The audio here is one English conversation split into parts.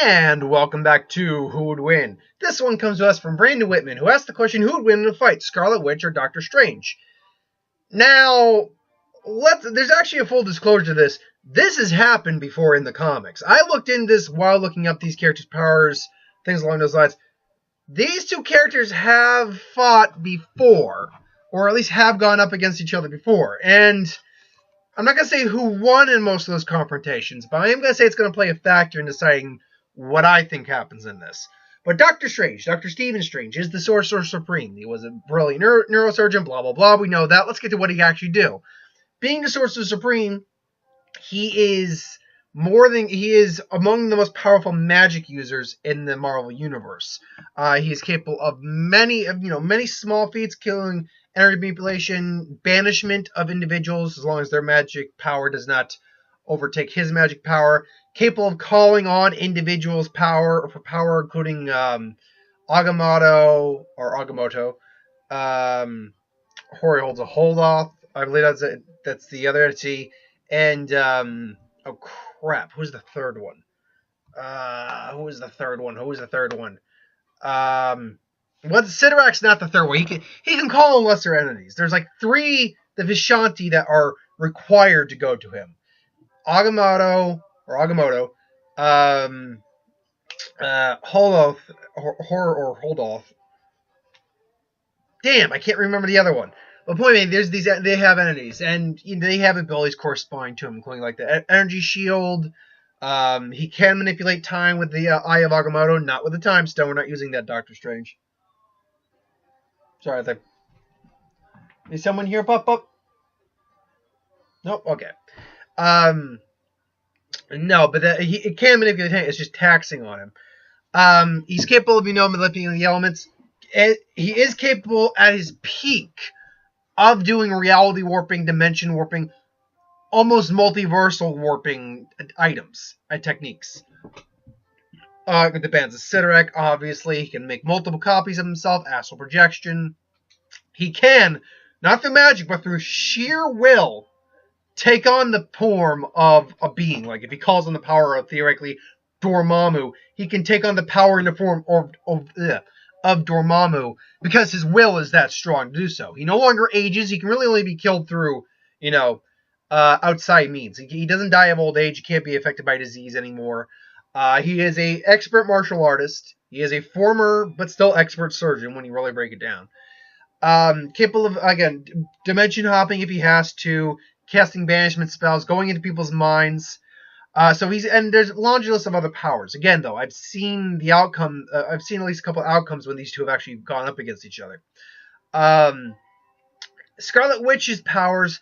And welcome back to Who Would Win? This one comes to us from Brandon Whitman, who asked the question, who would win in a fight, Scarlet Witch or Doctor Strange? Now, there's actually a full disclosure to this. This has happened before in the comics. I looked into this while looking up these characters' powers, things along those lines. These two characters have fought before, or at least have gone up against each other before. And I'm not going to say who won in most of those confrontations, but I am going to say it's going to play a factor in deciding what I think happens in this. But Doctor Strange, Dr. Stephen Strange, is the Sorcerer Supreme. He was a brilliant neurosurgeon, blah, blah, blah. We know that. Let's get to what he actually do. Being the Sorcerer Supreme, he is among the most powerful magic users in the Marvel Universe. He is capable of many small feats, killing, energy manipulation, banishment of individuals as long as their magic power does not overtake his magic power. Capable of calling on individuals' power, including Agamotto. Hori holds a hold off. I believe that's the other entity. And oh crap, who's the third one? Well, Sidorak's not the third one. He can call on lesser entities. There's like three the Vishanti that are required to go to him. Agamotto, Holdoth. Damn, I can't remember the other one. But point being, they have entities, and they have abilities corresponding to him, including like the energy shield. He can manipulate time with the Eye of Agamotto, not with the Time Stone. We're not using that, Doctor Strange. Sorry, is someone here pop up? Nope. Okay. No, but he can manipulate time. It's just taxing on him. He's capable of manipulating the elements. He is capable at his peak of doing reality warping, dimension warping, almost multiversal warping items and techniques. It depends. Sidorak, obviously, he can make multiple copies of himself, astral projection. He can, not through magic, but through sheer will, take on the form of a being. Like if he calls on the power of, theoretically, Dormammu, he can take on the power in the form of Dormammu because his will is that strong to do so. He no longer ages. He can really only be killed through, outside means. He doesn't die of old age. He can't be affected by disease anymore. He is an expert martial artist. He is a former but still expert surgeon when you really break it down. Capable of, again, dimension hopping if he has to, casting banishment spells, going into people's minds. And there's a laundry list of other powers. Again, though, I've seen the outcome. I've seen at least a couple outcomes when these two have actually gone up against each other. Scarlet Witch's powers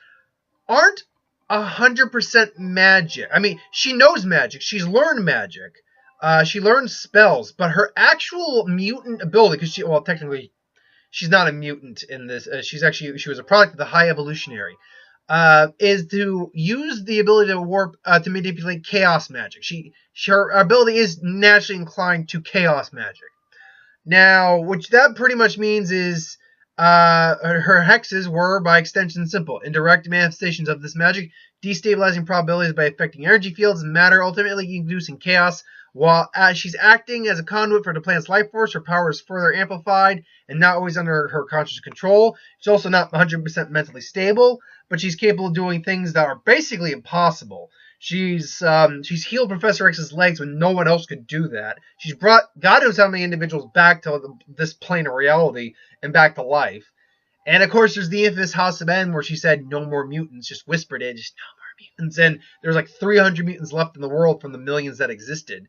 aren't 100% magic. I mean, she knows magic. She's learned magic. She learns spells, but her actual mutant ability, because technically, she's not a mutant in this. She was a product of the High Evolutionary. Is to use the ability to warp to manipulate chaos magic. Her ability is naturally inclined to chaos magic. Now, which that pretty much means is her hexes were, by extension, simple. Indirect manifestations of this magic, destabilizing probabilities by affecting energy fields and matter, ultimately inducing chaos. While she's acting as a conduit for the planet's life force, her power is further amplified and not always under her conscious control. She's also not 100% mentally stable, but she's capable of doing things that are basically impossible. She's healed Professor X's legs when no one else could do that. She's brought God knows how many individuals back to this plane of reality and back to life. And of course, there's the infamous House of N where she said no more mutants, just whispered it, just no more mutants. And there's like 300 mutants left in the world from the millions that existed.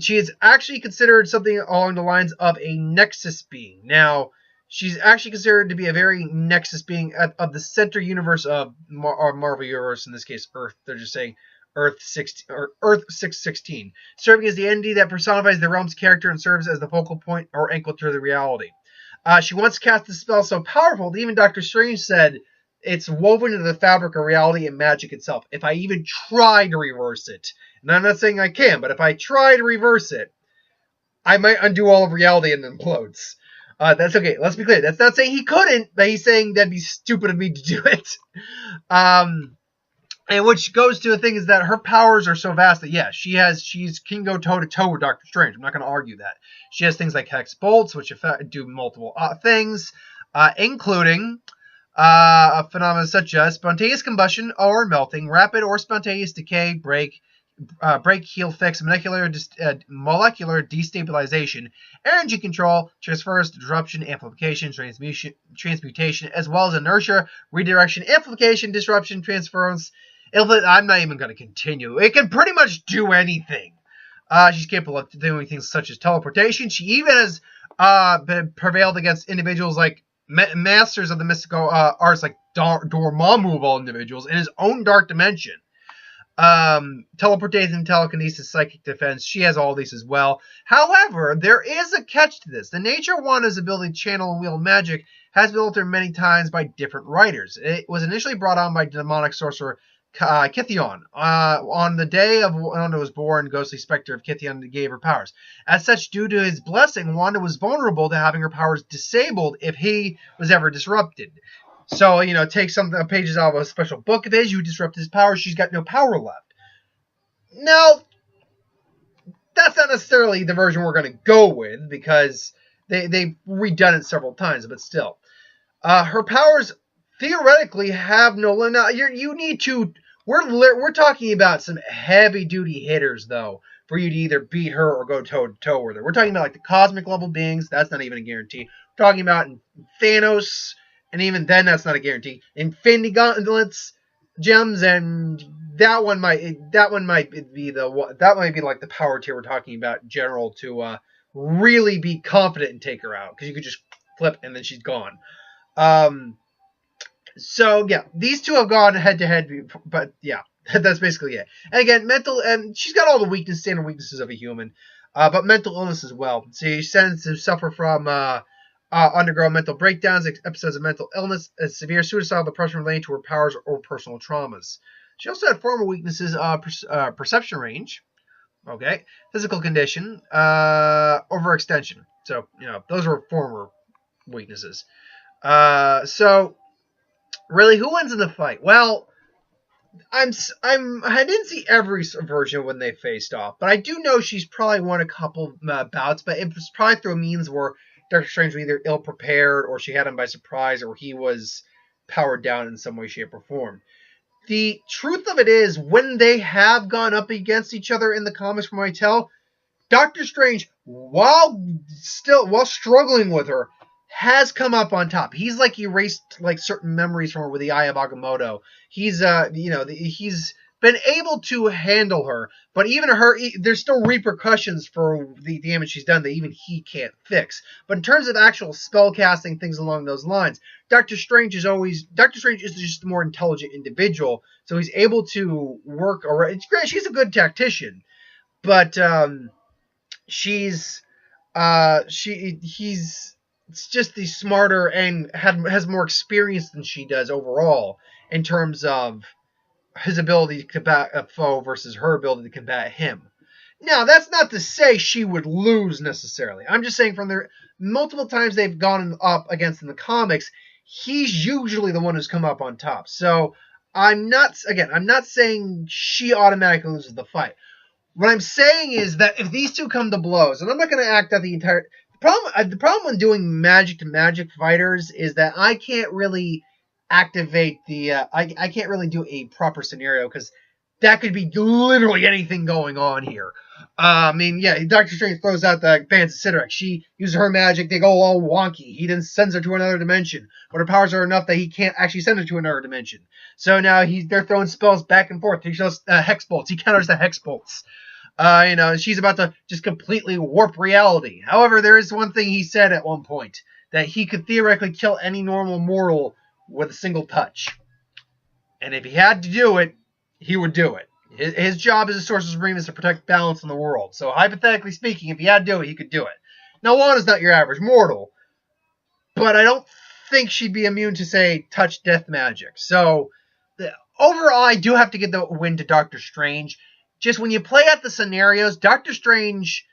She is actually considered something along the lines of a Nexus being. Now, she's actually considered to be a very Nexus being of the center universe of our Marvel Universe, in this case, Earth. They're just saying Earth 616, serving as the entity that personifies the realm's character and serves as the focal point or anchor to the reality. She once cast a spell so powerful that even Doctor Strange said it's woven into the fabric of reality and magic itself. If I even try to reverse it, and I'm not saying I can, but if I try to reverse it, I might undo all of reality and implodes. That's okay. Let's be clear. That's not saying he couldn't, but he's saying that'd be stupid of me to do it. And which goes to the thing is that her powers are so vast that she can go toe to toe with Doctor Strange. I'm not going to argue that. She has things like hex bolts, which do multiple things, including phenomena such as spontaneous combustion or melting, rapid or spontaneous decay, break, heal, fix, molecular destabilization, energy control, transference, disruption, amplification, transmutation, as well as inertia, redirection, amplification, disruption, transference. I'm not even going to continue. It can pretty much do anything. She's capable of doing things such as teleportation. She even has been prevailed against individuals like masters of the mystical arts like Dormammu of all individuals in his own dark dimension. Teleportation, telekinesis, psychic defense. She has all these as well. However, there is a catch to this. The nature of Wanda's ability to channel and wield magic has been altered many times by different writers. It was initially brought on by demonic sorcerer Kithion. On the day of Wanda was born, ghostly specter of Kithion gave her powers. As such, due to his blessing, Wanda was vulnerable to having her powers disabled if he was ever disrupted. So, take some pages out of a special book of his, you disrupt his powers, she's got no power left. Now, that's not necessarily the version we're going to go with, because they've redone it several times, but still. Her powers theoretically have no limit. You need to. We're talking about some heavy duty hitters though, for you to either beat her or go toe to toe with her. We're talking about like the cosmic level beings. That's not even a guarantee. We're talking about Thanos, and even then, that's not a guarantee. Infinity Gauntlets, gems, and that one might be like the power tier we're talking about in general to really be confident and take her out, because you could just flip and then she's gone. So, yeah, these two have gone head-to-head, but, yeah, that's basically it. And again, and she's got all the standard weaknesses of a human, but mental illness as well. So she tends to suffer from, undergo mental breakdowns, episodes of mental illness, severe suicidal depression related to her powers or personal traumas. She also had former weaknesses, perception range, okay, physical condition, overextension. So, those were former weaknesses. So, really, who wins in the fight? Well, I didn't see every version when they faced off, but I do know she's probably won a couple bouts, but it was probably through means where Doctor Strange was either ill-prepared, or she had him by surprise, or he was powered down in some way, shape, or form. The truth of it is, when they have gone up against each other in the comics, from what I tell, Doctor Strange, while struggling with her, has come up on top. He's like erased like certain memories from her with the Eye of Agamotto. He's he's been able to handle her, but even her, there's still repercussions for the damage she's done that even he can't fix. But in terms of actual spell casting, things along those lines, Doctor Strange is just a more intelligent individual, so he's able to work around. It's great. She's a good tactician, but he's just the smarter and has more experience than she does overall in terms of his ability to combat a foe versus her ability to combat him. Now, that's not to say she would lose necessarily. I'm just saying from the multiple times they've gone up against in the comics, he's usually the one who's come up on top. So I'm not saying she automatically loses the fight. What I'm saying is that if these two come to blows, and I'm not going to act out the entire... The problem when doing magic to magic fighters is that I can't really activate the... I can't really do a proper scenario, because that could be literally anything going on here. Doctor Strange throws out the fancy Siderac. She uses her magic, they go all wonky. He then sends her to another dimension, but her powers are enough that he can't actually send her to another dimension. So now they're throwing spells back and forth. He shows hex bolts. He counters the hex bolts. She's about to just completely warp reality. However, there is one thing he said at one point, that he could theoretically kill any normal mortal with a single touch. And if he had to do it, he would do it. His job as a Sorcerer Supreme is to protect balance in the world. So, hypothetically speaking, if he had to do it, he could do it. Now, Wanda's not your average mortal, but I don't think she'd be immune to, say, touch death magic. So, overall, I do have to give the win to Doctor Strange. Just when you play out the scenarios, Doctor Strange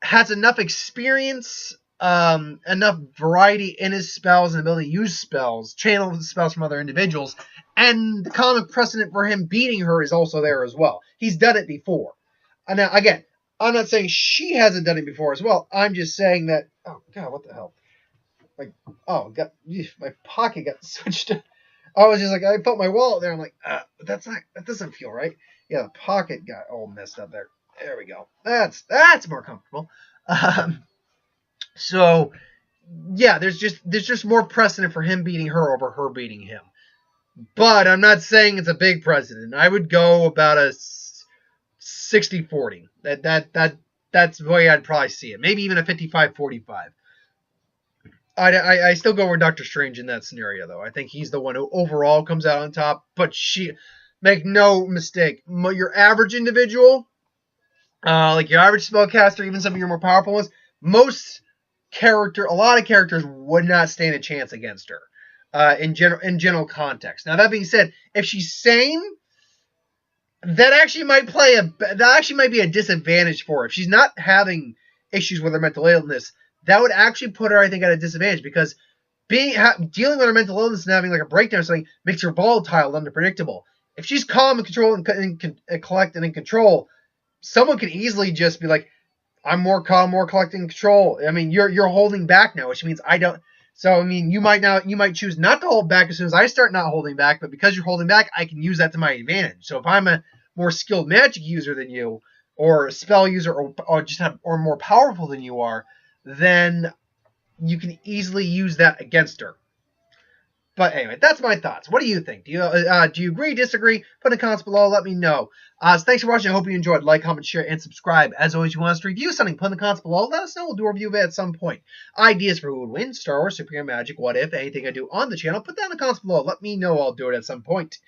has enough experience enough variety in his spells and ability to use spells, channel spells from other individuals, and the comic precedent for him beating her is also there as well. He's done it before. And now, again, I'm not saying she hasn't done it before as well. I'm just saying that. Oh God, what the hell? Like, oh, my pocket got switched. I was just like, I put my wallet there. I'm like, that doesn't feel right. Yeah, the pocket got all messed up there. There we go. That's more comfortable. So, yeah, there's just more precedent for him beating her over her beating him. But I'm not saying it's a big precedent. I would go about a 60-40. That's the way I'd probably see it. Maybe even a 55-45. I still go with Doctor Strange in that scenario, though. I think he's the one who overall comes out on top. But make no mistake, your average individual, like your average spellcaster, even some of your more powerful ones, a lot of characters would not stand a chance against her. In general context. Now that being said, if she's sane, that actually might be a disadvantage for her. If she's not having issues with her mental illness, that would actually put her, I think, at a disadvantage, because dealing with her mental illness and having like a breakdown or something makes her volatile and unpredictable. If she's calm and control and collected and in control, someone could easily just be like, I'm more calm, more collected and control. I mean, you're holding back now, which means I don't. So, I mean, you might choose not to hold back as soon as I start not holding back, but because you're holding back, I can use that to my advantage. So if I'm a more skilled magic user than you, or a spell user, or more powerful than you are, then you can easily use that against her. But anyway, that's my thoughts. What do you think? Do you agree, disagree? Put in the comments below. Let me know. So thanks for watching. I hope you enjoyed. Like, comment, share, and subscribe. As always, you want us to review something, put in the comments below. Let us know. We'll do a review of it at some point. Ideas for who would win, Star Wars, Superhero Magic, what if, anything I do on the channel, put that in the comments below. Let me know. I'll do it at some point.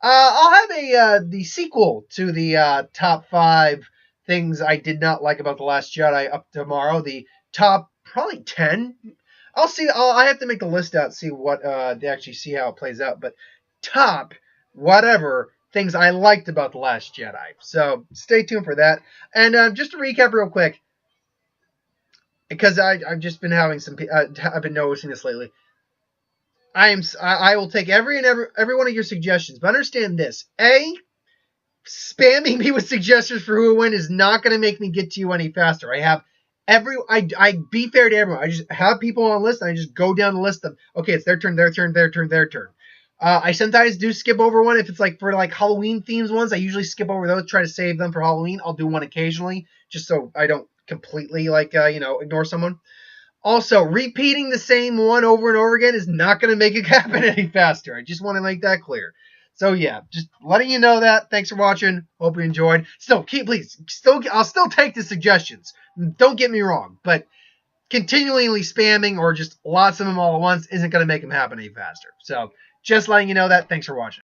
I'll have the sequel to the top 5 things I did not like about The Last Jedi up tomorrow. The top probably 10. I'll see. I have to make the list out, see what they actually see how it plays out. But top whatever things I liked about The Last Jedi. So stay tuned for that. And just to recap real quick, because I've just been having I've been noticing this lately. I will take every one of your suggestions, but understand this: spamming me with suggestions for who will win is not going to make me get to you any faster. I be fair to everyone. I just have people on a list, and I just go down the list of, okay, it's their turn, their turn, their turn, their turn. I sometimes do skip over one if it's like for like Halloween themes ones. I usually skip over those, try to save them for Halloween. I'll do one occasionally, just so I don't completely ignore someone. Also, repeating the same one over and over again is not going to make it happen any faster. I just want to make that clear. So yeah, just letting you know that. Thanks for watching. Hope you enjoyed. I'll still take the suggestions. Don't get me wrong, but continually spamming or just lots of them all at once isn't going to make them happen any faster. So just letting you know that. Thanks for watching.